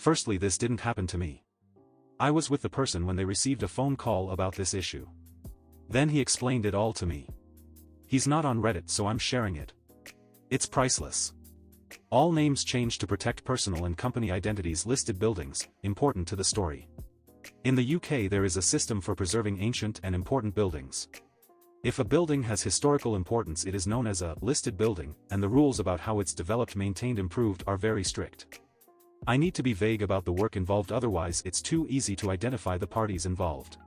Firstly, this didn't happen to me. I was with the person when they received a phone call about this issue. Then he explained it all to me. He's not on Reddit, so I'm sharing it. It's priceless. All names changed to protect personal and company identities. Listed buildings, important to the story. In the UK there is a system for preserving ancient and important buildings. If a building has historical importance, it is known as a listed building, and the rules about how it's developed, maintained, improved are very strict. I need to be vague about the work involved, otherwise it's too easy to identify the parties involved.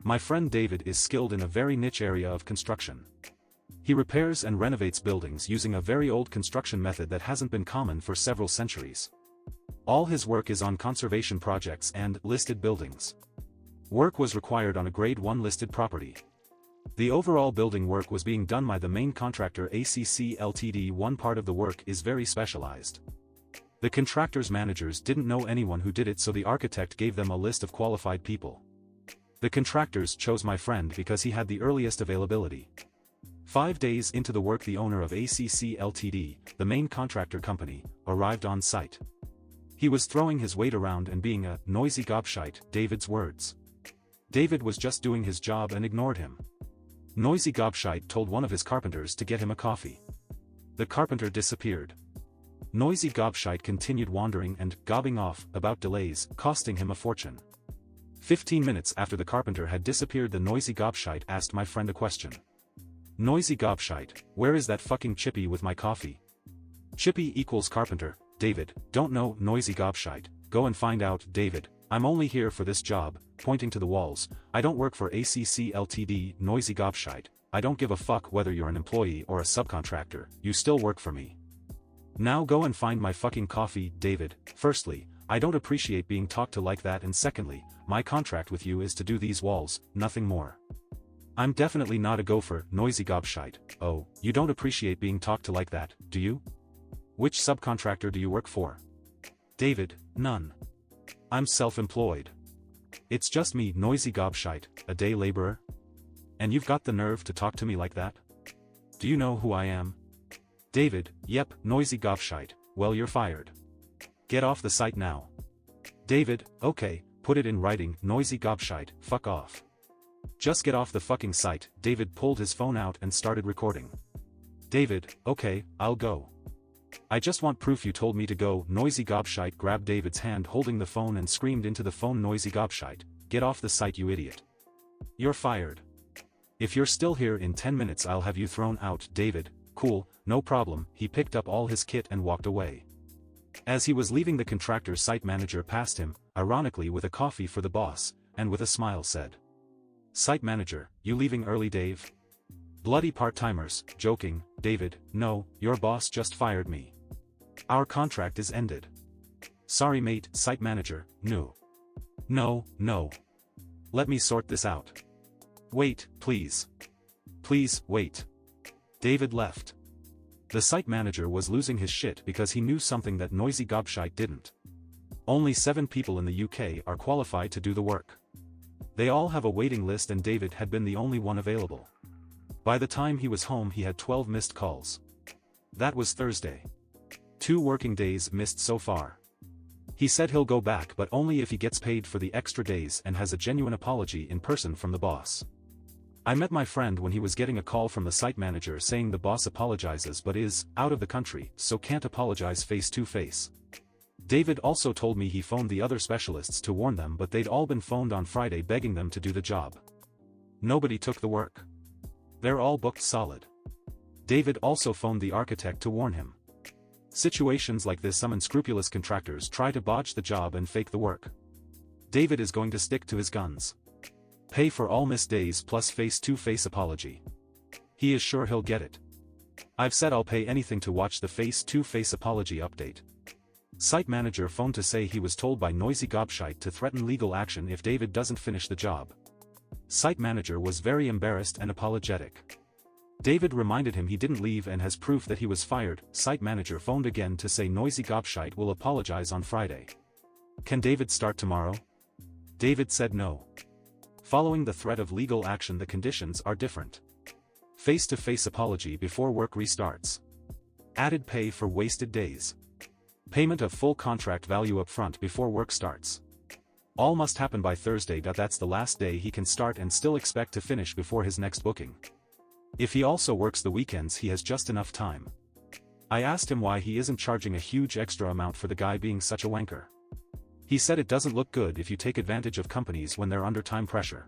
My friend David is skilled in a very niche area of construction. He repairs and renovates buildings using a very old construction method that hasn't been common for several centuries. All his work is on conservation projects and listed buildings. Work was required on a Grade 1 listed property. The overall building work was being done by the main contractor ACC Ltd. One part of the work is very specialized. The contractor's managers didn't know anyone who did it, so the architect gave them a list of qualified people. The contractors chose my friend because he had the earliest availability. 5 days into the work, the owner of ACC Ltd., the main contractor company, arrived on site. He was throwing his weight around and being a noisy gobshite, David's words. David was just doing his job and ignored him. Noisy gobshite told one of his carpenters to get him a coffee. The carpenter disappeared. Noisy gobshite continued wandering and gobbing off about delays, costing him a fortune. 15 minutes after the carpenter had disappeared, the noisy gobshite asked my friend a question. Noisy gobshite, where is that fucking Chippy with my coffee? Chippy equals carpenter. David, don't know. Noisy gobshite, go and find out. David, I'm only here for this job, pointing to the walls. I don't work for ACC Ltd. Noisy gobshite, I don't give a fuck whether you're an employee or a subcontractor, you still work for me. Now go and find my fucking coffee. David, firstly, I don't appreciate being talked to like that, and secondly, my contract with you is to do these walls, nothing more. I'm definitely not a gopher. Noisy gobshite, oh, you don't appreciate being talked to like that, do you? Which subcontractor do you work for? David, none. I'm self-employed. It's just me. Noisy gobshite, a day laborer? And you've got the nerve to talk to me like that? Do you know who I am? David, yep. Noisy gobshite, well, you're fired. Get off the site now. David, okay, put it in writing. Noisy gobshite, fuck off. Just get off the fucking site. David pulled his phone out and started recording. David, okay, I'll go. I just want proof you told me to go. Noisy gobshite grabbed David's hand holding the phone and screamed into the phone. Noisy gobshite, get off the site, you idiot. You're fired. If you're still here in 10 minutes I'll have you thrown out. David, cool, no problem. He picked up all his kit and walked away. As he was leaving, the contractor's site manager passed him, ironically with a coffee for the boss, and with a smile said, "Site manager, you leaving early, Dave?" "Bloody part-timers." Joking. David, no, your boss just fired me. Our contract is ended. Sorry mate. Site manager, no. No. Let me sort this out. Wait, please. Please, wait. David left. The site manager was losing his shit because he knew something that Noisy gobshite didn't. Only 7 people in the UK are qualified to do the work. They all have a waiting list and David had been the only one available. By the time he was home he had 12 missed calls. That was Thursday. 2 working days missed so far. He said he'll go back, but only if he gets paid for the extra days and has a genuine apology in person from the boss. I met my friend when he was getting a call from the site manager saying the boss apologizes but is out of the country, so can't apologize face to face. David also told me he phoned the other specialists to warn them, but they'd all been phoned on Friday begging them to do the job. Nobody took the work. They're all booked solid. David also phoned the architect to warn him. Situations like this, some unscrupulous contractors try to botch the job and fake the work. David is going to stick to his guns. Pay for all missed days plus face-to-face apology. He is sure he'll get it. I've said I'll pay anything to watch the face-to-face apology update. Site manager phoned to say he was told by Noisy gobshite to threaten legal action if David doesn't finish the job. Site manager was very embarrassed and apologetic. David reminded him he didn't leave and has proof that he was fired. Site manager phoned again to say Noisy gobshite will apologize on Friday. Can David start tomorrow? David said no. Following the threat of legal action, the conditions are different. Face-to-face apology before work restarts. Added pay for wasted days. Payment of full contract value upfront before work starts. All must happen by Thursday. That's the last day he can start and still expect to finish before his next booking. If he also works the weekends, he has just enough time. I asked him why he isn't charging a huge extra amount for the guy being such a wanker. He said it doesn't look good if you take advantage of companies when they're under time pressure.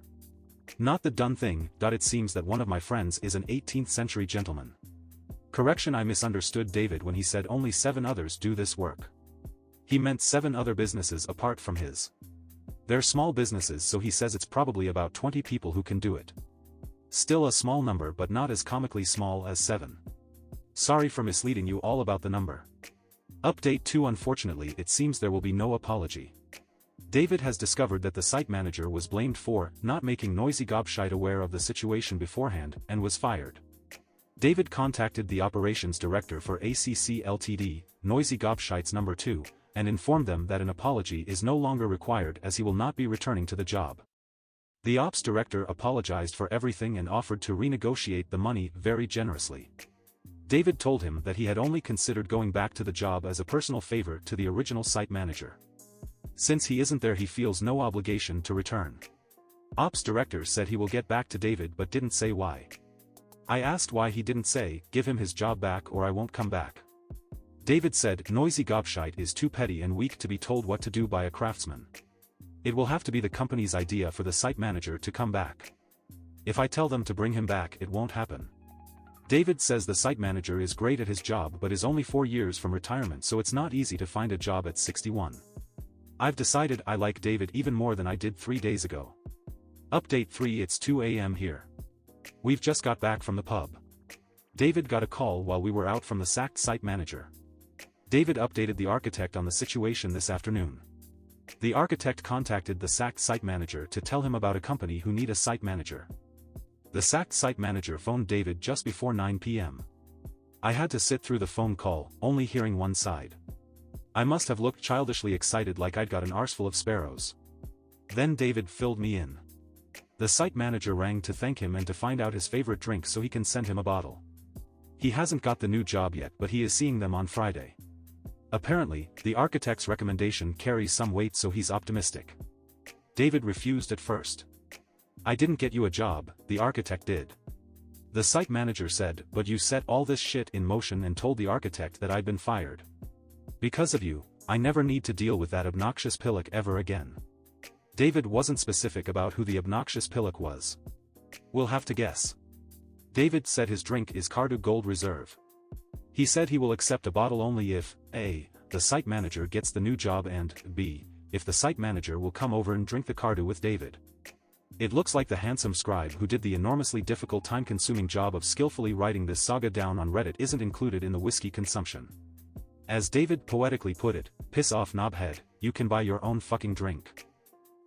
Not the done thing. It seems that one of my friends is an 18th century gentleman. Correction, I misunderstood David when he said only 7 others do this work. He meant 7 other businesses apart from his. They're small businesses, so he says it's probably about 20 people who can do it. Still a small number, but not as comically small as 7. Sorry for misleading you all about the number. Update 2. Unfortunately, it seems there will be no apology. David has discovered that the site manager was blamed for not making Noisy Gobshite aware of the situation beforehand and was fired. David contacted the operations director for ACC Ltd, Noisy Gobshite's number 2, and informed them that an apology is no longer required as he will not be returning to the job. The ops director apologized for everything and offered to renegotiate the money very generously. David told him that he had only considered going back to the job as a personal favor to the original site manager. Since he isn't there, he feels no obligation to return. Ops director said he will get back to David but didn't say why. I asked why he didn't say, give him his job back or I won't come back. David said, Noisy Gobshite is too petty and weak to be told what to do by a craftsman. It will have to be the company's idea for the site manager to come back. If I tell them to bring him back, it won't happen. David says the site manager is great at his job but is only 4 years from retirement, so it's not easy to find a job at 61. I've decided I like David even more than I did 3 days ago. Update 3. It's 2 a.m. here. We've just got back from the pub. David got a call while we were out from the sacked site manager. David updated the architect on the situation this afternoon. The architect contacted the sacked site manager to tell him about a company who need a site manager. The sacked site manager phoned David just before 9 p.m. I had to sit through the phone call, only hearing one side. I must have looked childishly excited like I'd got an arseful of sparrows. Then David filled me in. The site manager rang to thank him and to find out his favorite drink so he can send him a bottle. He hasn't got the new job yet, but he is seeing them on Friday. Apparently, the architect's recommendation carries some weight, so he's optimistic. David refused at first. I didn't get you a job, the architect did. The site manager said, but you set all this shit in motion and told the architect that I'd been fired. Because of you, I never need to deal with that obnoxious pillock ever again. David wasn't specific about who the obnoxious pillock was. We'll have to guess. David said his drink is Cardu Gold Reserve. He said he will accept a bottle only if, A, the site manager gets the new job, and, B, if the site manager will come over and drink the Cardu with David. It looks like the handsome scribe who did the enormously difficult time-consuming job of skillfully writing this saga down on Reddit isn't included in the whiskey consumption. As David poetically put it, piss off knobhead, you can buy your own fucking drink.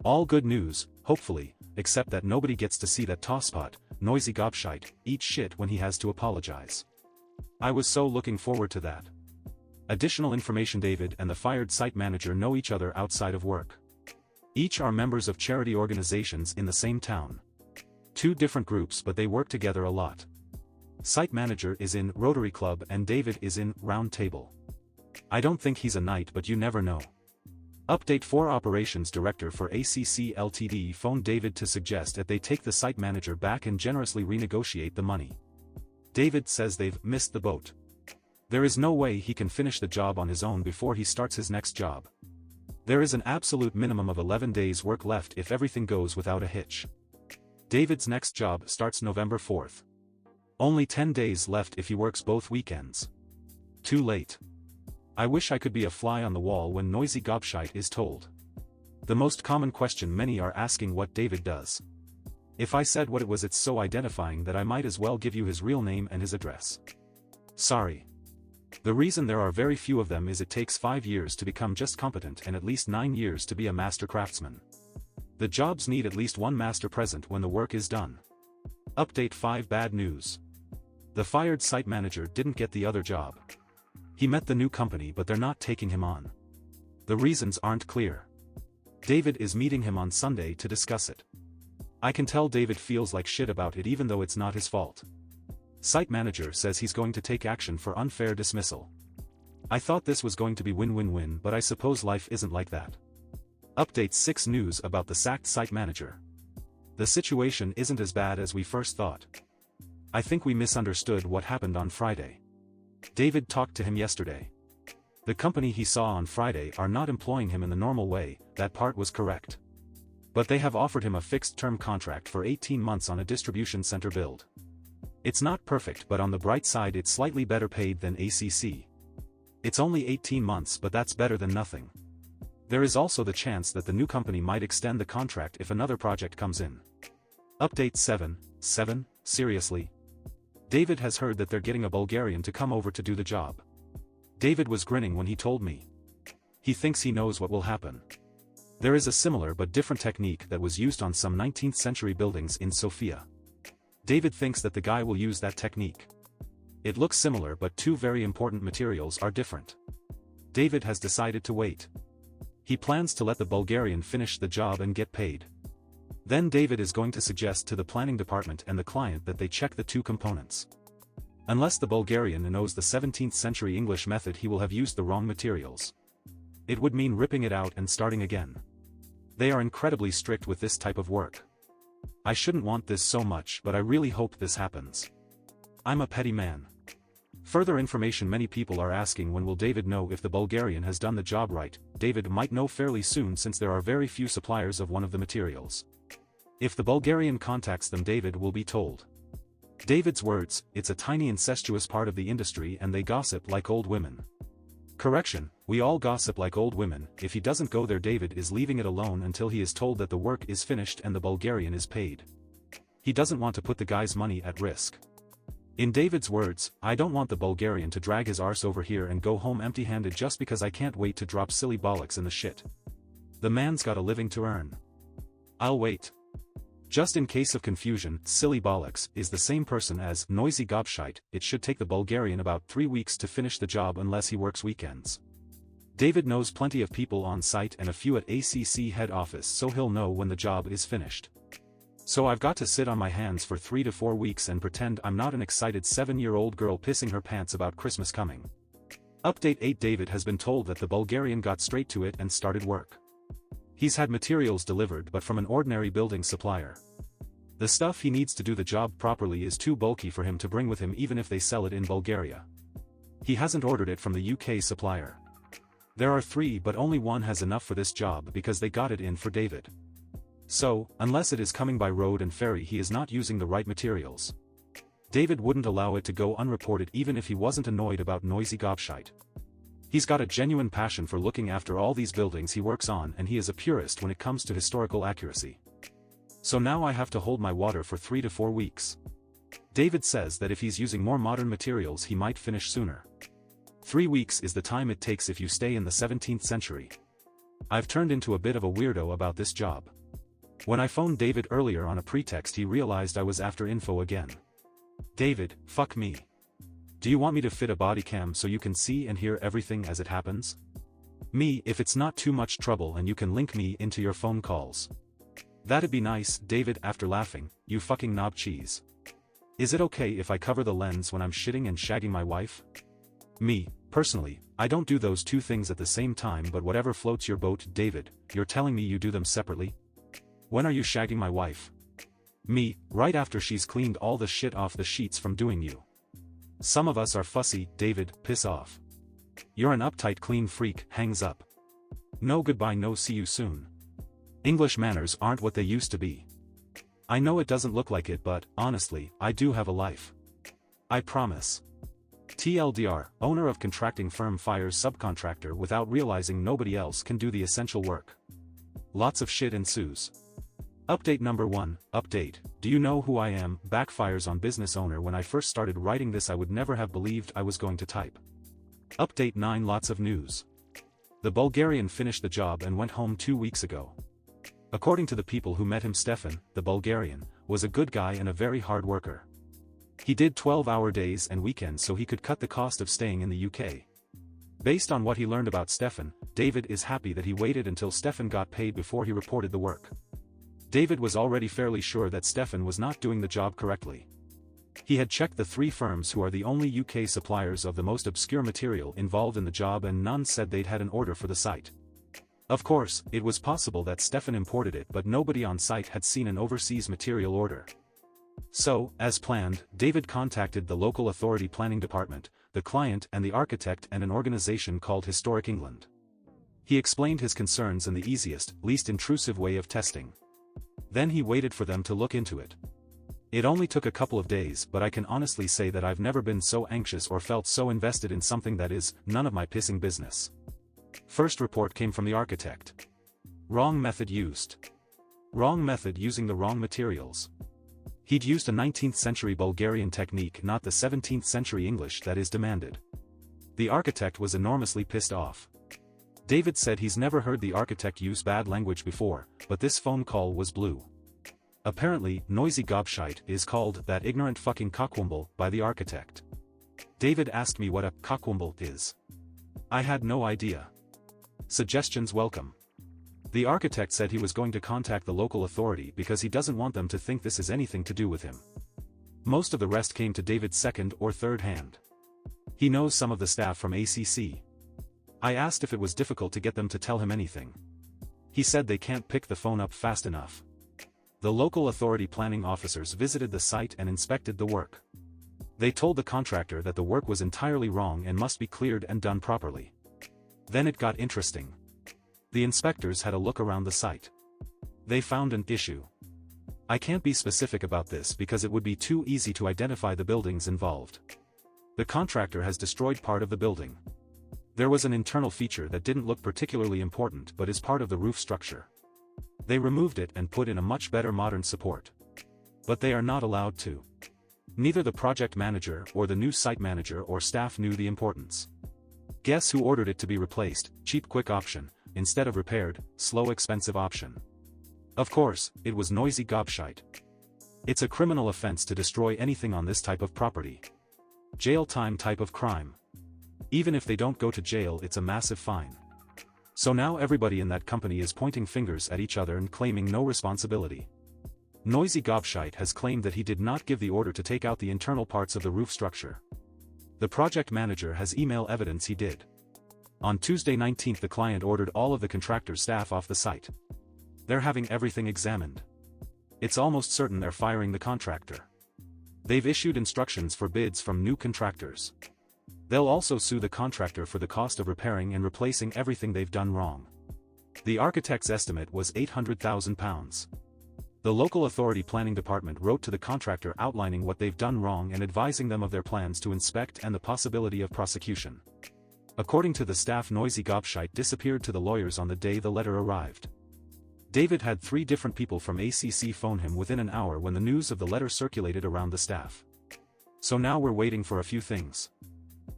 All good news, hopefully, except that nobody gets to see that tosspot, Noisy Gobshite, eat shit when he has to apologize. I was so looking forward to that. Additional information: David and the fired site manager know each other outside of work. Each are members of charity organizations in the same town. 2 different groups, but they work together a lot. Site manager is in Rotary Club and David is in Round Table. I don't think he's a knight, but you never know. Update 4. Operations director for ACC Ltd phoned David to suggest that they take the site manager back and generously renegotiate the money. David says they've missed the boat. There is no way he can finish the job on his own before he starts his next job. There is an absolute minimum of 11 days work left if everything goes without a hitch. David's next job starts November 4th. Only 10 days left if he works both weekends. Too late. I wish I could be a fly on the wall when Noisy Gobshite is told. The most common question many are asking what David does. If I said what it was, it's so identifying that I might as well give you his real name and his address. Sorry. The reason there are very few of them is it takes 5 years to become just competent and at least 9 years to be a master craftsman. The jobs need at least one master present when the work is done. Update 5. Bad news. The fired site manager didn't get the other job. He met the new company, but they're not taking him on. The reasons aren't clear. David is meeting him on Sunday to discuss it. I can tell David feels like shit about it even though it's not his fault. Site manager says he's going to take action for unfair dismissal. I thought this was going to be win-win-win, but I suppose life isn't like that. Update 6 news about the sacked site manager. The situation isn't as bad as we first thought. I think we misunderstood what happened on Friday. David talked to him yesterday. The company he saw on Friday are not employing him in the normal way, that part was correct. But they have offered him a fixed-term contract for 18 months on a distribution center build. It's not perfect, but on the bright side it's slightly better paid than ACC. It's only 18 months, but that's better than nothing. There is also the chance that the new company might extend the contract if another project comes in. Update 7. Seriously? David has heard that they're getting a Bulgarian to come over to do the job. David was grinning when he told me. He thinks he knows what will happen. There is a similar but different technique that was used on some 19th century buildings in Sofia. David thinks that the guy will use that technique. It looks similar, but two very important materials are different. David has decided to wait. He plans to let the Bulgarian finish the job and get paid. Then David is going to suggest to the planning department and the client that they check the two components. Unless the Bulgarian knows the 17th century English method, he will have used the wrong materials. It would mean ripping it out and starting again. They are incredibly strict with this type of work. I shouldn't want this so much, but I really hope this happens. I'm a petty man. Further information: many people are asking when will David know if the Bulgarian has done the job right. David might know fairly soon, since there are very few suppliers of one of the materials. If the Bulgarian contacts them, David will be told. David's words: it's a tiny incestuous part of the industry and they gossip like old women. Correction, we all gossip like old women. If he doesn't go there, David is leaving it alone until he is told that the work is finished and the Bulgarian is paid. He doesn't want to put the guy's money at risk. In David's words, I don't want the Bulgarian to drag his arse over here and go home empty-handed just because I can't wait to drop silly bollocks in the shit. The man's got a living to earn. I'll wait. Just in case of confusion, silly bollocks is the same person as noisy gobshite. It should take the Bulgarian about 3 weeks to finish the job unless he works weekends. David knows plenty of people on site and a few at ACC head office, so he'll know when the job is finished. So I've got to sit on my hands for 3 to 4 weeks and pretend I'm not an excited 7-year-old girl pissing her pants about Christmas coming. Update 8. David has been told that the Bulgarian got straight to it and started work. He's had materials delivered, but from an ordinary building supplier. The stuff he needs to do the job properly is too bulky for him to bring with him, even if they sell it in Bulgaria. He hasn't ordered it from the UK supplier. There are 3, but only one has enough for this job because they got it in for David. So, unless it is coming by road and ferry, he is not using the right materials. David wouldn't allow it to go unreported even if he wasn't annoyed about noisy gobshite. He's got a genuine passion for looking after all these buildings he works on, and he is a purist when it comes to historical accuracy. So now I have to hold my water for 3 to 4 weeks. David says that if he's using more modern materials he might finish sooner. 3 weeks is the time it takes if you stay in the 17th century. I've turned into a bit of a weirdo about this job. When I phoned David earlier on a pretext, he realized I was after info again. David, fuck me. Do you want me to fit a body cam so you can see and hear everything as it happens? Me, if it's not too much trouble and you can link me into your phone calls. That'd be nice. David, after laughing, you fucking knob cheese. Is it okay if I cover the lens when I'm shitting and shagging my wife? Me, personally, I don't do those two things at the same time, but whatever floats your boat. David, you're telling me you do them separately? When are you shagging my wife? Me, right after she's cleaned all the shit off the sheets from doing you. Some of us are fussy. David, piss off. You're an uptight clean freak. Hangs up. No goodbye, no see you soon. English manners aren't what they used to be. I know it doesn't look like it, but, honestly, I do have a life. I promise. TLDR, owner of contracting firm fires subcontractor without realizing nobody else can do the essential work. Lots of shit ensues. Update number 1, update, do you know who I am? Backfires on business owner. When I first started writing this I would never have believed I was going to type. Update 9, lots of news. The Bulgarian finished the job and went home 2 weeks ago. According to the people who met him, Stefan, the Bulgarian, was a good guy and a very hard worker. He did 12-hour days and weekends so he could cut the cost of staying in the UK. Based on what he learned about Stefan, David is happy that he waited until Stefan got paid before he reported the work. David was already fairly sure that Stefan was not doing the job correctly. He had checked the 3 firms who are the only UK suppliers of the most obscure material involved in the job, and none said they'd had an order for the site. Of course, it was possible that Stefan imported it, but nobody on site had seen an overseas material order. So, as planned, David contacted the local authority planning department, the client and the architect, and an organization called Historic England. He explained his concerns in the easiest, least intrusive way of testing. Then he waited for them to look into it. It only took a couple of days, but I can honestly say that I've never been so anxious or felt so invested in something that is none of my pissing business. First report came from the architect. Wrong method used. Wrong method using the wrong materials. He'd used a 19th century Bulgarian technique, not the 17th century English that is demanded. The architect was enormously pissed off. David said he's never heard the architect use bad language before, but this phone call was blue. Apparently, noisy gobshite is called that ignorant fucking cockwomble by the architect. David asked me what a cockwomble is. I had no idea. Suggestions welcome. The architect said he was going to contact the local authority because he doesn't want them to think this is anything to do with him. Most of the rest came to David's second or third hand. He knows some of the staff from ACC. I asked if it was difficult to get them to tell him anything. He said they can't pick the phone up fast enough. The local authority planning officers visited the site and inspected the work. They told the contractor that the work was entirely wrong and must be cleared and done properly. Then it got interesting. The inspectors had a look around the site. They found an issue. I can't be specific about this because it would be too easy to identify the buildings involved. The contractor has destroyed part of the building. There was an internal feature that didn't look particularly important but is part of the roof structure. They removed it and put in a much better modern support. But they are not allowed to. Neither the project manager or the new site manager or staff knew the importance. Guess who ordered it to be replaced? Cheap quick option, instead of repaired, slow expensive option. Of course, it was noisy gobshite. It's a criminal offense to destroy anything on this type of property. Jail time type of crime. Even if they don't go to jail, it's a massive fine. So now everybody in that company is pointing fingers at each other and claiming no responsibility. Noisy gobshite has claimed that he did not give the order to take out the internal parts of the roof structure. The project manager has email evidence he did. On Tuesday 19th, the client ordered all of the contractor's staff off the site. They're having everything examined. It's almost certain they're firing the contractor. They've issued instructions for bids from new contractors. They'll also sue the contractor for the cost of repairing and replacing everything they've done wrong. The architect's estimate was £800,000. The local authority planning department wrote to the contractor outlining what they've done wrong and advising them of their plans to inspect and the possibility of prosecution. According to the staff, noisy gobshite disappeared to the lawyers on the day the letter arrived. David had 3 different people from ACC phone him within an hour when the news of the letter circulated around the staff. So now we're waiting for a few things.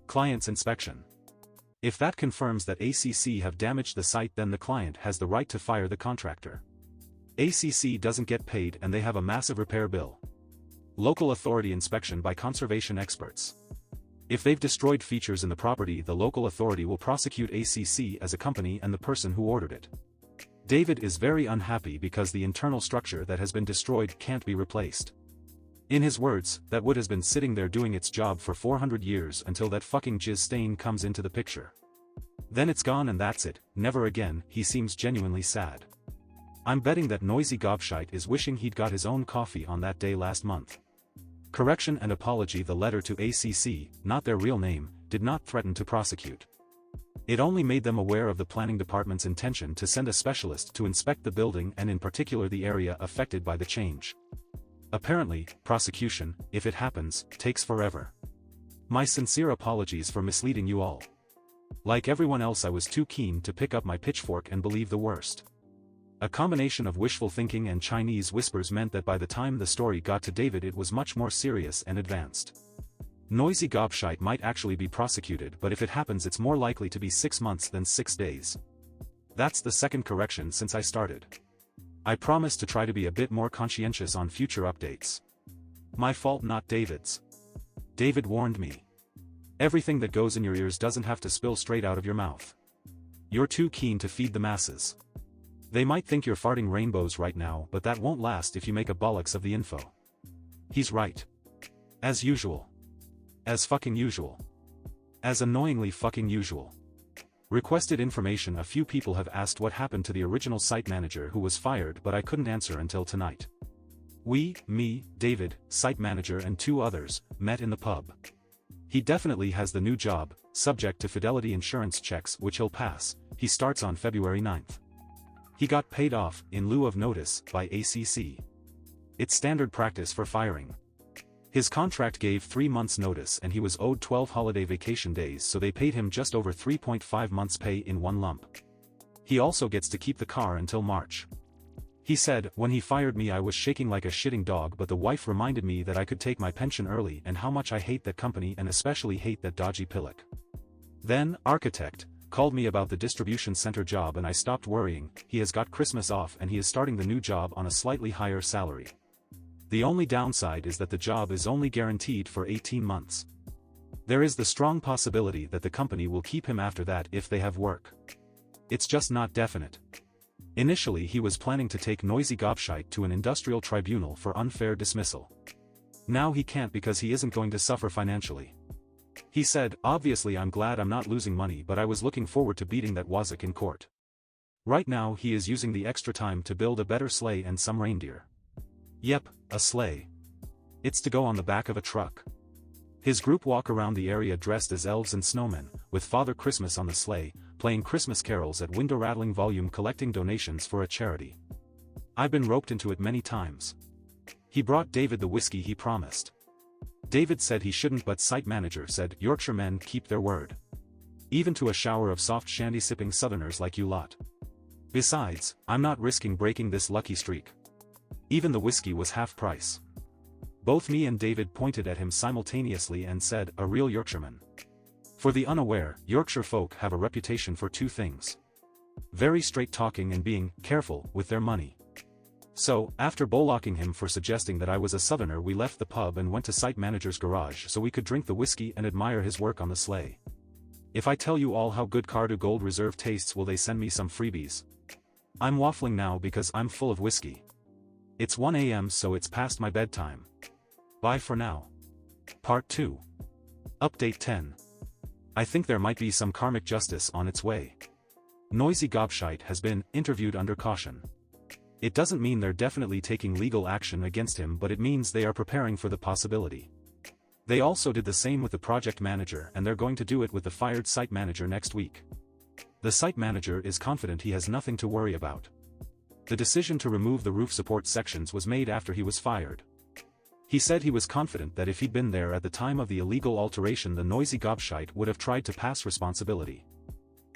Client's inspection. If that confirms that ACC have damaged the site, then the client has the right to fire the contractor. ACC doesn't get paid and they have a massive repair bill. Local authority inspection by conservation experts. If they've destroyed features in the property, the local authority will prosecute ACC as a company and the person who ordered it. David is very unhappy because the internal structure that has been destroyed can't be replaced. In his words, that wood has been sitting there doing its job for 400 years until that fucking jizz stain comes into the picture. Then it's gone and that's it, never again. He seems genuinely sad. I'm betting that noisy gobshite is wishing he'd got his own coffee on that day last month. Correction and apology. The letter to ACC, not their real name, did not threaten to prosecute. It only made them aware of the planning department's intention to send a specialist to inspect the building and in particular the area affected by the change. Apparently, prosecution, if it happens, takes forever. My sincere apologies for misleading you all. Like everyone else, I was too keen to pick up my pitchfork and believe the worst. A combination of wishful thinking and Chinese whispers meant that by the time the story got to David it was much more serious and advanced. Noisy gobshite might actually be prosecuted, but if it happens it's more likely to be 6 months than 6 days. That's the second correction since I started. I promise to try to be a bit more conscientious on future updates. My fault, not David's. David warned me. Everything that goes in your ears doesn't have to spill straight out of your mouth. You're too keen to feed the masses. They might think you're farting rainbows right now, but that won't last if you make a bollocks of the info. He's right. As usual. As fucking usual. As annoyingly fucking usual. Requested information. A few people have asked what happened to the original site manager who was fired, but I couldn't answer until tonight. Me, David, site manager and 2 others, met in the pub. He definitely has the new job, subject to fidelity insurance checks which he'll pass. He starts on February 9th. He got paid off, in lieu of notice, by ACC. It's standard practice for firing. His contract gave 3 months notice and he was owed 12 holiday vacation days, so they paid him just over 3.5 months pay in one lump. He also gets to keep the car until March. He said, when he fired me I was shaking like a shitting dog, but the wife reminded me that I could take my pension early and how much I hate that company and especially hate that dodgy Pillock. Then, architect, called me about the distribution center job and I stopped worrying. He has got Christmas off and he is starting the new job on a slightly higher salary. The only downside is that the job is only guaranteed for 18 months. There is the strong possibility that the company will keep him after that if they have work. It's just not definite. Initially he was planning to take Noisy Gobshite to an industrial tribunal for unfair dismissal. Now he can't because he isn't going to suffer financially. He said, obviously I'm glad I'm not losing money, but I was looking forward to beating that wazzock in court. Right now he is using the extra time to build a better sleigh and some reindeer. Yep, a sleigh. It's to go on the back of a truck. His group walk around the area dressed as elves and snowmen, with Father Christmas on the sleigh, playing Christmas carols at window-rattling volume, collecting donations for a charity. I've been roped into it many times. He brought David the whiskey he promised. David said he shouldn't, but site manager said Yorkshire men keep their word. Even to a shower of soft shandy-sipping southerners like you lot. Besides, I'm not risking breaking this lucky streak. Even the whiskey was half price. Both me and David pointed at him simultaneously and said, a real Yorkshireman. For the unaware, Yorkshire folk have a reputation for 2 things. Very straight talking and being careful with their money. So, after bollocking him for suggesting that I was a southerner, we left the pub and went to site manager's garage so we could drink the whiskey and admire his work on the sleigh. If I tell you all how good Cardu Gold Reserve tastes, will they send me some freebies? I'm waffling now because I'm full of whiskey. It's 1 a.m. so it's past my bedtime. Bye for now. Part 2. Update 10. I think there might be some karmic justice on its way. Noisy Gobshite has been interviewed under caution. It doesn't mean they're definitely taking legal action against him, but it means they are preparing for the possibility. They also did the same with the project manager, and they're going to do it with the fired site manager next week. The site manager is confident he has nothing to worry about. The decision to remove the roof support sections was made after he was fired. He said he was confident that if he'd been there at the time of the illegal alteration, the Noisy Gobshite would have tried to pass responsibility.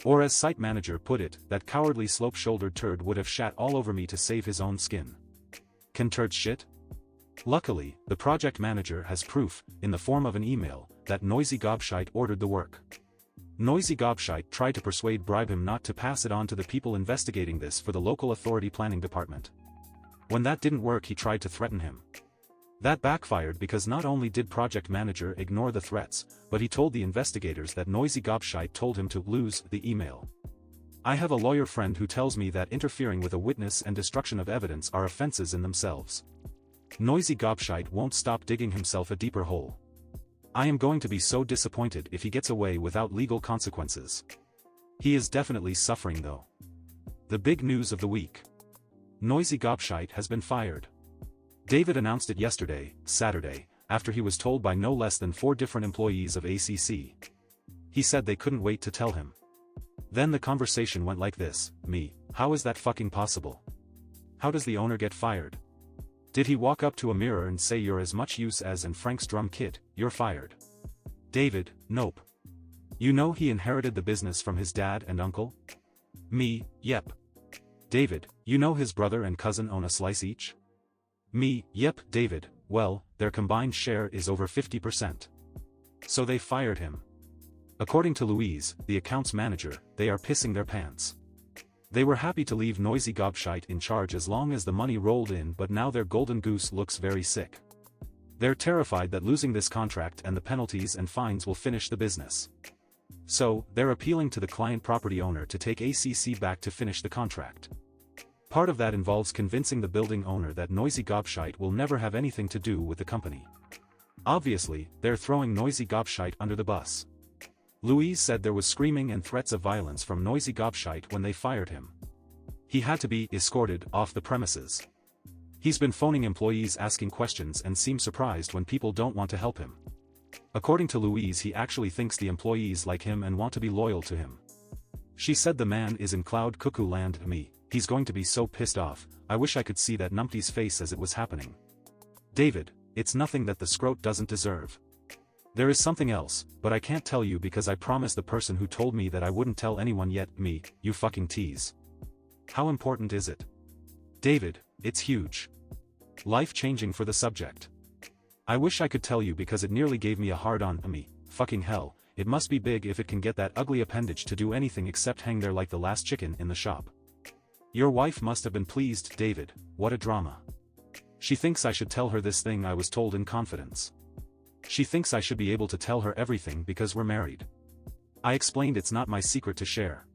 Or as site manager put it, that cowardly slope-shouldered turd would have shat all over me to save his own skin. Can turd shit? Luckily, the project manager has proof, in the form of an email, that Noisy Gobshite ordered the work. Noisy Gobshite tried to bribe him not to pass it on to the people investigating this for the local authority planning department. When that didn't work, he tried to threaten him. That backfired because not only did project manager ignore the threats, but he told the investigators that Noisy Gobshite told him to lose the email. I have a lawyer friend who tells me that interfering with a witness and destruction of evidence are offenses in themselves. Noisy Gobshite won't stop digging himself a deeper hole. I am going to be so disappointed if he gets away without legal consequences. He is definitely suffering though. The big news of the week. Noisy Gobshite has been fired. David announced it yesterday, Saturday, after he was told by no less than 4 different employees of ACC. He said they couldn't wait to tell him. Then the conversation went like this: how is that fucking possible? How does the owner get fired? Did he walk up to a mirror and say you're as much use as in Frank's drum kit, you're fired? David, nope. You know he inherited the business from his dad and uncle? Yep. David, you know his brother and cousin own a slice each? Yep. David, well, their combined share is over 50%. So they fired him. According to Louise, the accounts manager, they are pissing their pants. They were happy to leave Noisy Gobshite in charge as long as the money rolled in, but now their golden goose looks very sick. They're terrified that losing this contract and the penalties and fines will finish the business. So, they're appealing to the client property owner to take ACC back to finish the contract. Part of that involves convincing the building owner that Noisy Gobshite will never have anything to do with the company. Obviously, they're throwing noisy gobshite under the bus. Louise said there was screaming and threats of violence from noisy gobshite when they fired him. He had to be escorted off the premises. He's been phoning employees asking questions and seems surprised when people don't want to help him. According to Louise, he actually thinks the employees like him and want to be loyal to him. She said the man is in cloud cuckoo land. He's going to be so pissed off. I wish I could see that numpty's face as it was happening. David, it's nothing that the scrote doesn't deserve. There is something else, but I can't tell you because I promised the person who told me that I wouldn't tell anyone yet. You fucking tease. How important is it? David, it's huge. Life-changing for the subject. I wish I could tell you because it nearly gave me a hard-on. Fucking hell, it must be big if it can get that ugly appendage to do anything except hang there like the last chicken in the shop. Your wife must have been pleased. David, what a drama. She thinks I should tell her this thing I was told in confidence. She thinks I should be able to tell her everything because we're married. I explained it's not my secret to share.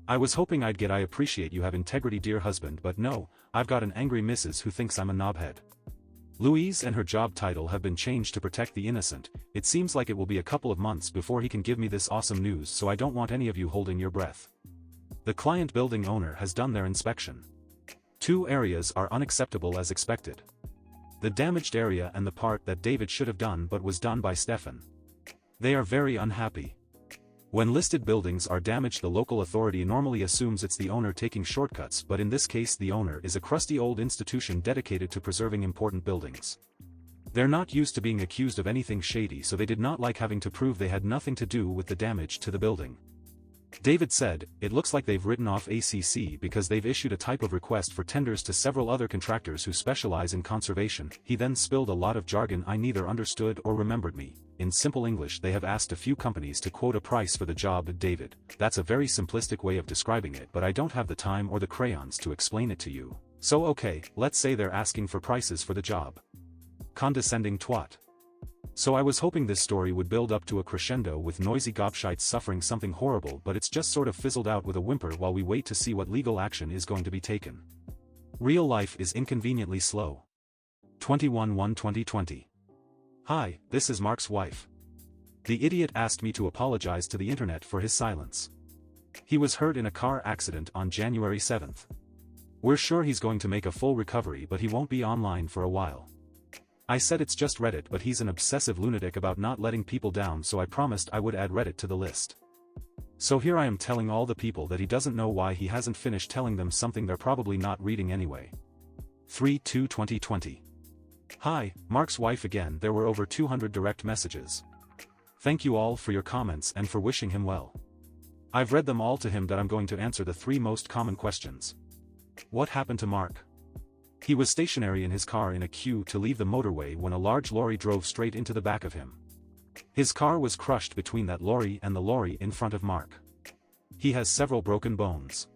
I was hoping I'd get I appreciate you have integrity dear husband, but no, I've got an angry missus who thinks I'm a knobhead. Louise and her job title have been changed to protect the innocent. It seems like it will be a couple of months before he can give me this awesome news, so I don't want any of you holding your breath. The client building owner has done their inspection. 2 areas are unacceptable as expected. The damaged area and the part that David should have done but was done by Stefan. They are very unhappy. When listed buildings are damaged, the local authority normally assumes it's the owner taking shortcuts, but in this case the owner is a crusty old institution dedicated to preserving important buildings. They're not used to being accused of anything shady, so they did not like having to prove they had nothing to do with the damage to the building. David said, it looks like they've written off ACC because they've issued a type of request for tenders to several other contractors who specialize in conservation. He then spilled a lot of jargon I neither understood or remembered. In simple English, they have asked a few companies to quote a price for the job. David, that's a very simplistic way of describing it, but I don't have the time or the crayons to explain it to you. So okay, let's say they're asking for prices for the job. Condescending twat. So I was hoping this story would build up to a crescendo with noisy gobshites suffering something horrible, but it's just sort of fizzled out with a whimper while we wait to see what legal action is going to be taken. Real life is inconveniently slow. 21/1/2020. Hi, this is Mark's wife. The idiot asked me to apologize to the internet for his silence. He was hurt in a car accident on January 7th. We're sure he's going to make a full recovery, but he won't be online for a while. I said it's just Reddit, but he's an obsessive lunatic about not letting people down, so I promised I would add Reddit to the list. So here I am telling all the people that he doesn't know why he hasn't finished telling them something they're probably not reading anyway. 3/2/2020. Hi, Mark's wife again. There were over 200 direct messages. Thank you all for your comments and for wishing him well. I've read them all to him, that I'm going to answer the 3 most common questions. What happened to Mark? He was stationary in his car in a queue to leave the motorway when a large lorry drove straight into the back of him. His car was crushed between that lorry and the lorry in front of Mark. He has several broken bones.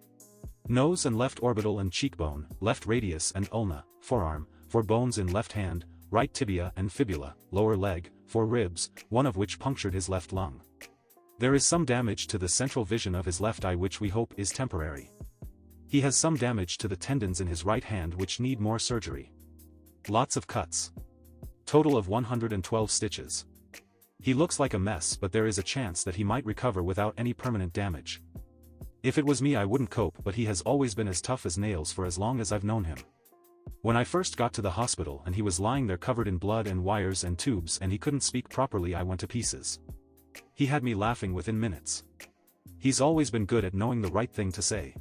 Nose and left orbital and cheekbone, left radius and ulna, forearm, 4 bones in left hand, right tibia and fibula, lower leg, 4 ribs, one of which punctured his left lung. There is some damage to the central vision of his left eye, which we hope is temporary. He has some damage to the tendons in his right hand which need more surgery. Lots of cuts. Total of 112 stitches. He looks like a mess, but there is a chance that he might recover without any permanent damage. If it was me I wouldn't cope, but he has always been as tough as nails for as long as I've known him. When I first got to the hospital and he was lying there covered in blood and wires and tubes and he couldn't speak properly, I went to pieces. He had me laughing within minutes. He's always been good at knowing the right thing to say.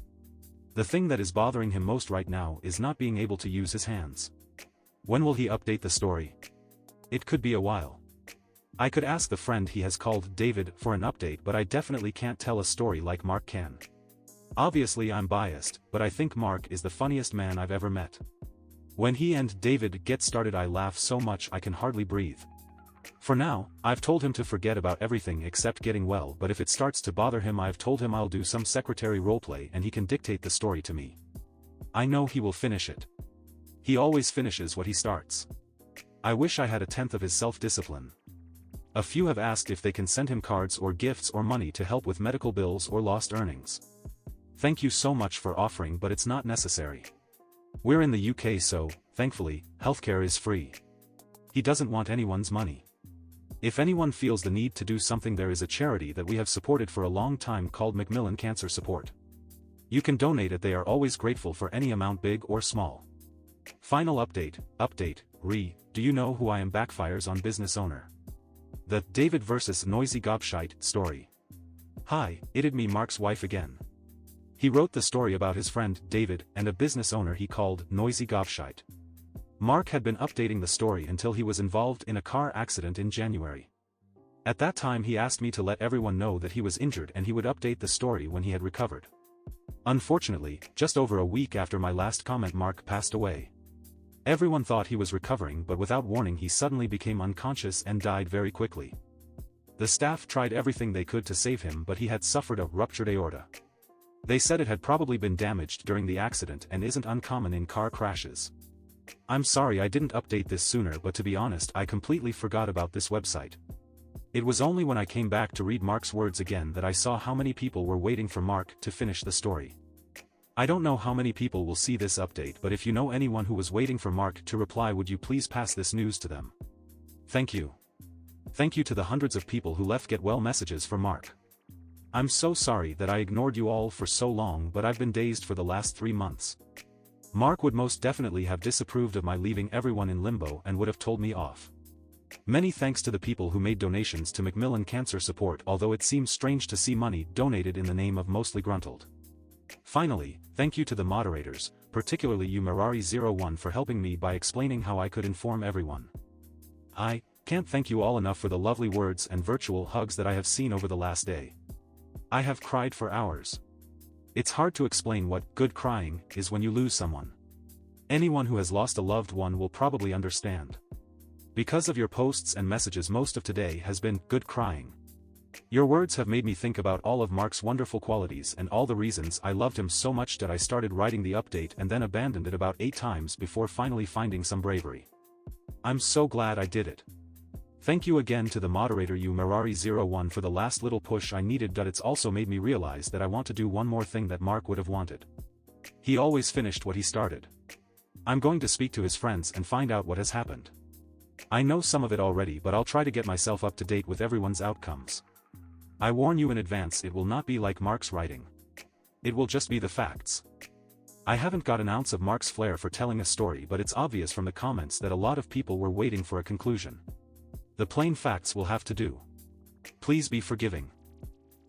The thing that is bothering him most right now is not being able to use his hands. When will he update the story? It could be a while. I could ask the friend he has called David for an update, but I definitely can't tell a story like Mark can. Obviously I'm biased, but I think Mark is the funniest man I've ever met. When he and David get started I laugh so much I can hardly breathe. For now, I've told him to forget about everything except getting well, but if it starts to bother him I've told him I'll do some secretary roleplay and he can dictate the story to me. I know he will finish it. He always finishes what he starts. I wish I had a tenth of his self-discipline. A few have asked if they can send him cards or gifts or money to help with medical bills or lost earnings. Thank you so much for offering, but it's not necessary. We're in the UK, so, thankfully, healthcare is free. He doesn't want anyone's money. If anyone feels the need to do something, there is a charity that we have supported for a long time called Macmillan Cancer Support. You can donate it. They are always grateful for any amount, big or small. Final update, do you know who I am? Backfires on business owner. The David vs. Noisy Gobshite story. Hi, it'd me, Mark's wife again. He wrote the story about his friend, David, and a business owner he called Noisy Gobshite. Mark had been updating the story until he was involved in a car accident in January. At that time he asked me to let everyone know that he was injured and he would update the story when he had recovered. Unfortunately, just over a week after my last comment, Mark passed away. Everyone thought he was recovering, but without warning he suddenly became unconscious and died very quickly. The staff tried everything they could to save him, but he had suffered a ruptured aorta. They said it had probably been damaged during the accident and isn't uncommon in car crashes. I'm sorry I didn't update this sooner, but to be honest I completely forgot about this website. It was only when I came back to read Mark's words again that I saw how many people were waiting for Mark to finish the story. I don't know how many people will see this update, but if you know anyone who was waiting for Mark to reply, would you please pass this news to them? Thank you. Thank you to the hundreds of people who left get well messages for Mark. I'm so sorry that I ignored you all for so long, but I've been dazed for the last 3 months. Mark would most definitely have disapproved of my leaving everyone in limbo and would have told me off. Many thanks to the people who made donations to Macmillan Cancer Support, although it seems strange to see money donated in the name of mostly gruntled. Finally, thank you to the moderators, particularly you Merari01, for helping me by explaining how I could inform everyone. I can't thank you all enough for the lovely words and virtual hugs that I have seen over the last day. I have cried for hours. It's hard to explain what good crying is when you lose someone. Anyone who has lost a loved one will probably understand. Because of your posts and messages, most of today has been good crying. Your words have made me think about all of Mark's wonderful qualities and all the reasons I loved him so much that I started writing the update and then abandoned it about 8 times before finally finding some bravery. I'm so glad I did it. Thank you again to the moderator you Merari01 for the last little push I needed. It's also made me realize that I want to do one more thing that Mark would have wanted. He always finished what he started. I'm going to speak to his friends and find out what has happened. I know some of it already, but I'll try to get myself up to date with everyone's outcomes. I warn you in advance, it will not be like Mark's writing. It will just be the facts. I haven't got an ounce of Mark's flair for telling a story, but it's obvious from the comments that a lot of people were waiting for a conclusion. The plain facts will have to do. Please be forgiving.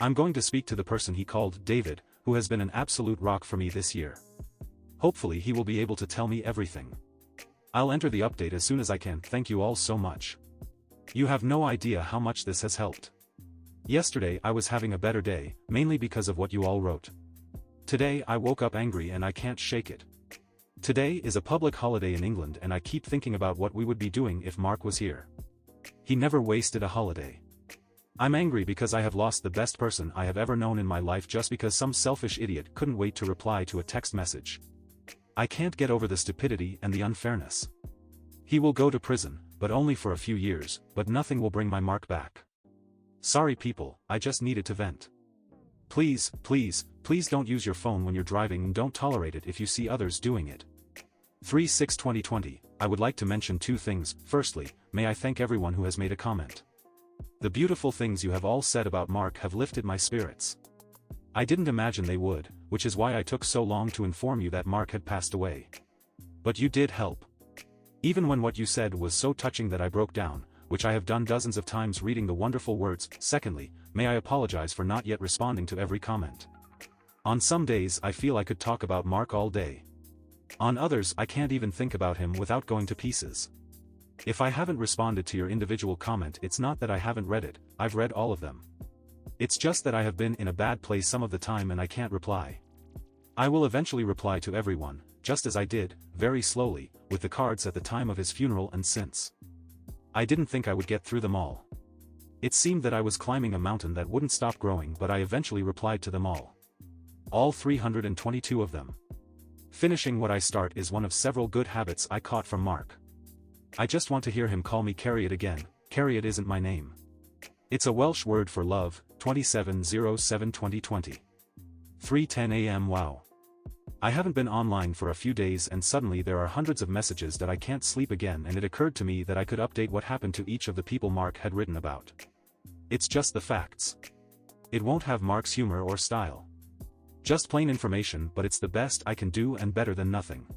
I'm going to speak to the person he called David, who has been an absolute rock for me this year. Hopefully he will be able to tell me everything. I'll enter the update as soon as I can. Thank you all so much. You have no idea how much this has helped. Yesterday I was having a better day, mainly because of what you all wrote. Today I woke up angry and I can't shake it. Today is a public holiday in England and I keep thinking about what we would be doing if Mark was here. He never wasted a holiday. I'm angry because I have lost the best person I have ever known in my life just because some selfish idiot couldn't wait to reply to a text message. I can't get over the stupidity and the unfairness. He will go to prison, but only for a few years, but nothing will bring my Mark back. Sorry people, I just needed to vent. Please, please, please don't use your phone when you're driving and don't tolerate it if you see others doing it. 3/6/2020, I would like to mention 2 things. Firstly, may I thank everyone who has made a comment. The beautiful things you have all said about Mark have lifted my spirits. I didn't imagine they would, which is why I took so long to inform you that Mark had passed away. But you did help. Even when what you said was so touching that I broke down, which I have done dozens of times reading the wonderful words. Secondly, may I apologize for not yet responding to every comment. On some days I feel I could talk about Mark all day. On others I can't even think about him without going to pieces. If I haven't responded to your individual comment, it's not that I haven't read it, I've read all of them. It's just that I have been in a bad place some of the time and I can't reply. I will eventually reply to everyone, just as I did, very slowly, with the cards at the time of his funeral and since. I didn't think I would get through them all. It seemed that I was climbing a mountain that wouldn't stop growing, but I eventually replied to them all. All 322 of them. Finishing what I start is one of several good habits I caught from Mark. I just want to hear him call me Carriot again. Carriot isn't my name. It's a Welsh word for love. 27/07/2020. 3:10 a.m. Wow. I haven't been online for a few days and suddenly there are hundreds of messages that I can't sleep again, and it occurred to me that I could update what happened to each of the people Mark had written about. It's just the facts. It won't have Mark's humor or style. Just plain information, but it's the best I can do and better than nothing.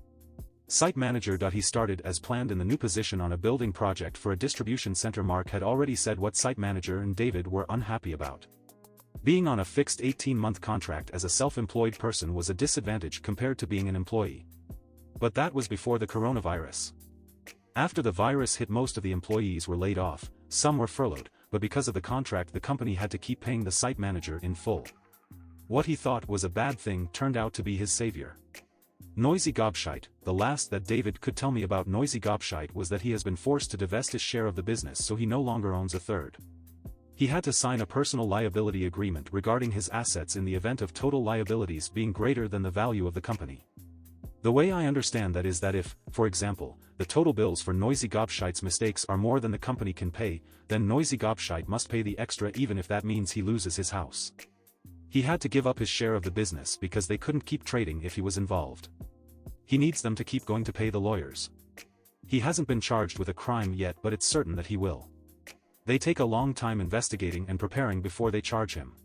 Site manager. He started as planned in the new position on a building project for a distribution center. Mark had already said what site manager and David were unhappy about. Being on a fixed 18-month contract as a self-employed person was a disadvantage compared to being an employee. But that was before the coronavirus. After the virus hit, most of the employees were laid off, some were furloughed, but because of the contract the company had to keep paying the site manager in full. What he thought was a bad thing turned out to be his savior. Noisy gobshite. The last that David could tell me about Noisy gobshite was that he has been forced to divest his share of the business, so he no longer owns a third. He had to sign a personal liability agreement regarding his assets in the event of total liabilities being greater than the value of the company. The way I understand that is that if, for example, the total bills for Noisy Gobshite's mistakes are more than the company can pay, then Noisy Gobshite must pay the extra, even if that means he loses his house. He had to give up his share of the business because they couldn't keep trading if he was involved. He needs them to keep going to pay the lawyers. He hasn't been charged with a crime yet, but it's certain that he will. They take a long time investigating and preparing before they charge him.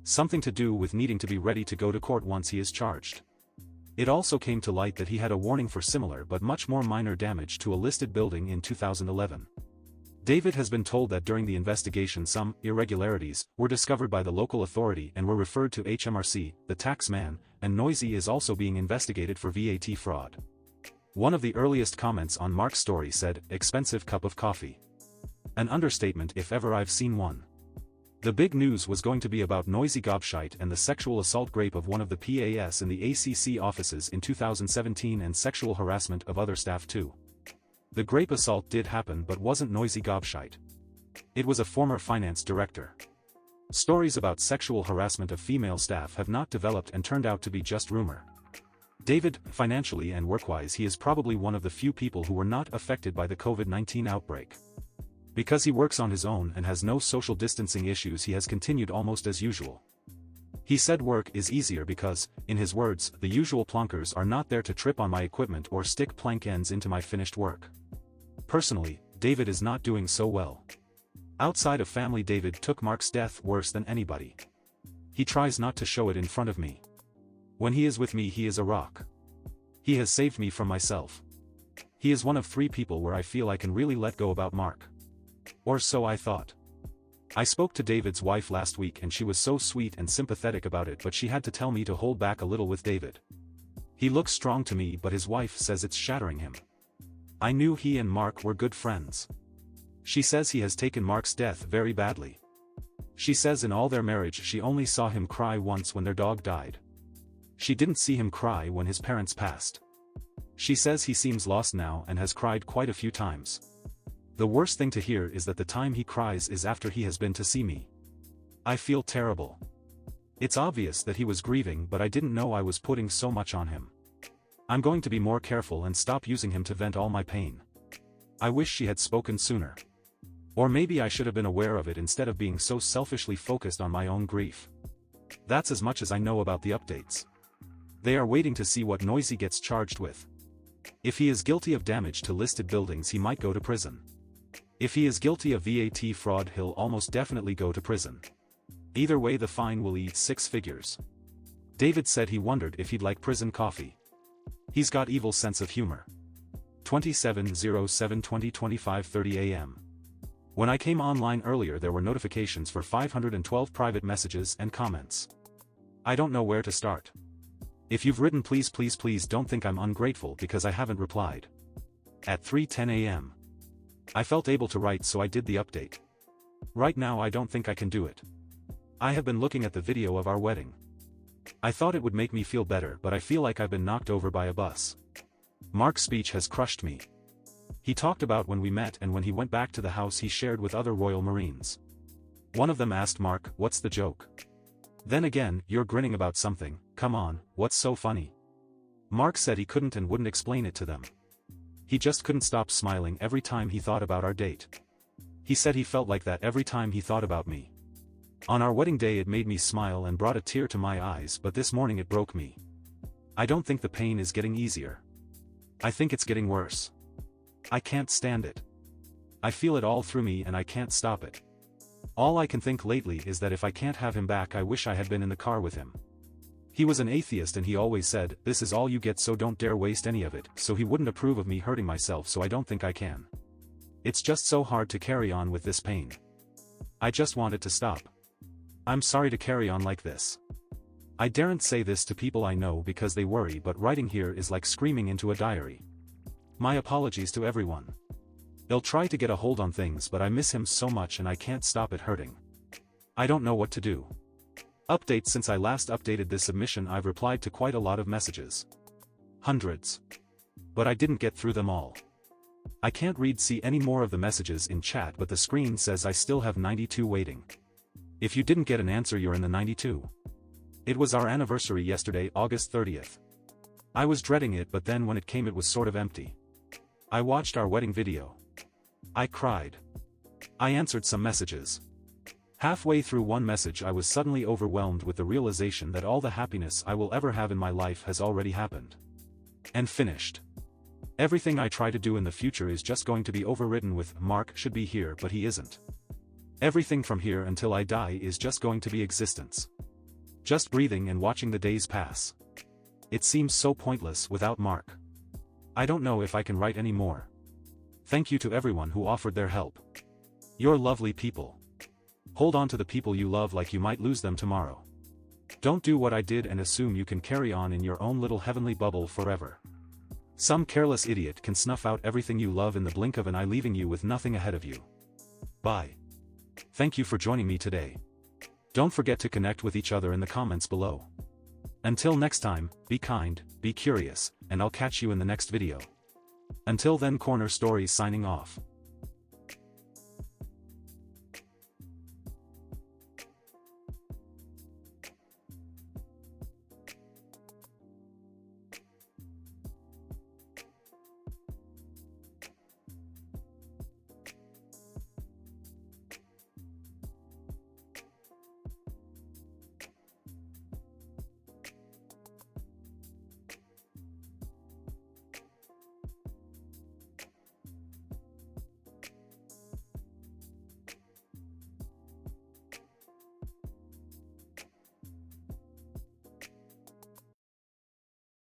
Something to do with needing to be ready to go to court once he is charged. It also came to light that he had a warning for similar but much more minor damage to a listed building in 2011. David has been told that during the investigation some irregularities were discovered by the local authority and were referred to HMRC, the tax man, and Noisy is also being investigated for VAT fraud. One of the earliest comments on Mark's story said, "Expensive cup of coffee." An understatement if ever I've seen one. The big news was going to be about Noisy Gobshite and the sexual assault grape of one of the PAS in the ACC offices in 2017 and sexual harassment of other staff too. The grape assault did happen but wasn't Noisy Gobshite. It was a former finance director. Stories about sexual harassment of female staff have not developed and turned out to be just rumor. David, financially and work-wise, he is probably one of the few people who were not affected by the COVID-19 outbreak. Because he works on his own and has no social distancing issues, he has continued almost as usual. He said work is easier because, in his words, the usual plonkers are not there to trip on my equipment or stick plank ends into my finished work. Personally, David is not doing so well. Outside of family, David took Mark's death worse than anybody. He tries not to show it in front of me. When he is with me, he is a rock. He has saved me from myself. He is one of 3 people where I feel I can really let go about Mark. Or so I thought. I spoke to David's wife last week and she was so sweet and sympathetic about it, but she had to tell me to hold back a little with David. He looks strong to me, but his wife says it's shattering him. I knew he and Mark were good friends. She says he has taken Mark's death very badly. She says in all their marriage she only saw him cry once when their dog died. She didn't see him cry when his parents passed. She says he seems lost now and has cried quite a few times. The worst thing to hear is that the time he cries is after he has been to see me. I feel terrible. It's obvious that he was grieving, but I didn't know I was putting so much on him. I'm going to be more careful and stop using him to vent all my pain. I wish she had spoken sooner. Or maybe I should have been aware of it instead of being so selfishly focused on my own grief. That's as much as I know about the updates. They are waiting to see what Noisy gets charged with. If he is guilty of damage to listed buildings, he might go to prison. If he is guilty of VAT fraud, he'll almost definitely go to prison. Either way, the fine will eat 6 figures. David said he wondered if he'd like prison coffee. He's got evil sense of humor. 27/07/2025 30 a.m. When I came online earlier, there were notifications for 512 private messages and comments. I don't know where to start. If you've written, please don't think I'm ungrateful because I haven't replied. At 3:10 a.m. I felt able to write, so I did the update. Right now I don't think I can do it. I have been looking at the video of our wedding. I thought it would make me feel better, but I feel like I've been knocked over by a bus. Mark's speech has crushed me. He talked about when we met and when he went back to the house he shared with other Royal Marines. One of them asked Mark, "What's the joke?" Then again, "You're grinning about something, come on, what's so funny?" Mark said he couldn't and wouldn't explain it to them. He just couldn't stop smiling every time he thought about our date. He said he felt like that every time he thought about me. On our wedding day it made me smile and brought a tear to my eyes, but this morning it broke me. I don't think the pain is getting easier. I think it's getting worse. I can't stand it. I feel it all through me and I can't stop it. All I can think lately is that if I can't have him back, I wish I had been in the car with him. He was an atheist and he always said, this is all you get, so don't dare waste any of it, so he wouldn't approve of me hurting myself, so I don't think I can. It's just so hard to carry on with this pain. I just want it to stop. I'm sorry to carry on like this. I daren't say this to people I know because they worry, but writing here is like screaming into a diary. My apologies to everyone. They'll try to get a hold on things, but I miss him so much and I can't stop it hurting. I don't know what to do. Update: since I last updated this submission, I've replied to quite a lot of messages. Hundreds. But I didn't get through them all. I can't see any more of the messages in chat, but the screen says I still have 92 waiting. If you didn't get an answer, you're in the 92. It was our anniversary yesterday, August 30th. I was dreading it, but then when it came it was sort of empty. I watched our wedding video. I cried. I answered some messages. Halfway through one message I was suddenly overwhelmed with the realization that all the happiness I will ever have in my life has already happened. And finished. Everything I try to do in the future is just going to be overwritten with Mark should be here, but he isn't. Everything from here until I die is just going to be existence. Just breathing and watching the days pass. It seems so pointless without Mark. I don't know if I can write any more. Thank you to everyone who offered their help. You're lovely people. Hold on to the people you love like you might lose them tomorrow. Don't do what I did and assume you can carry on in your own little heavenly bubble forever. Some careless idiot can snuff out everything you love in the blink of an eye, leaving you with nothing ahead of you. Bye. Thank you for joining me today. Don't forget to connect with each other in the comments below. Until next time, be kind, be curious, and I'll catch you in the next video. Until then, Corner Stories signing off.